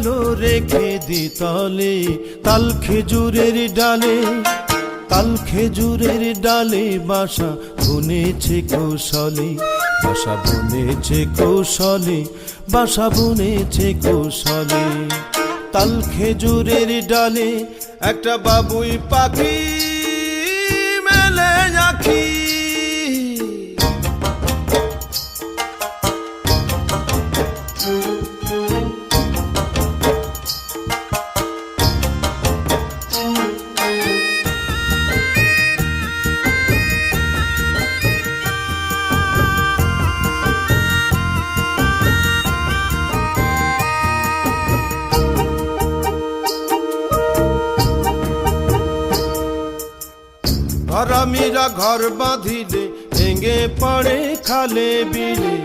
আলো রেখে দিতলে তাল খেজুরের ডালে, তাল খেজুরের ডালে বাসা বুনেছে কৌশলে, বাসা বুনেছে কৌশলে, বাসা বুনেছে কৌশলে। তাল খেজুরের ডালে একটা বাবুই পাখি মেলে আঁখি, হারামিরা ঘর বাঁধিলে ভেঙে পড়ে খালে বিলে,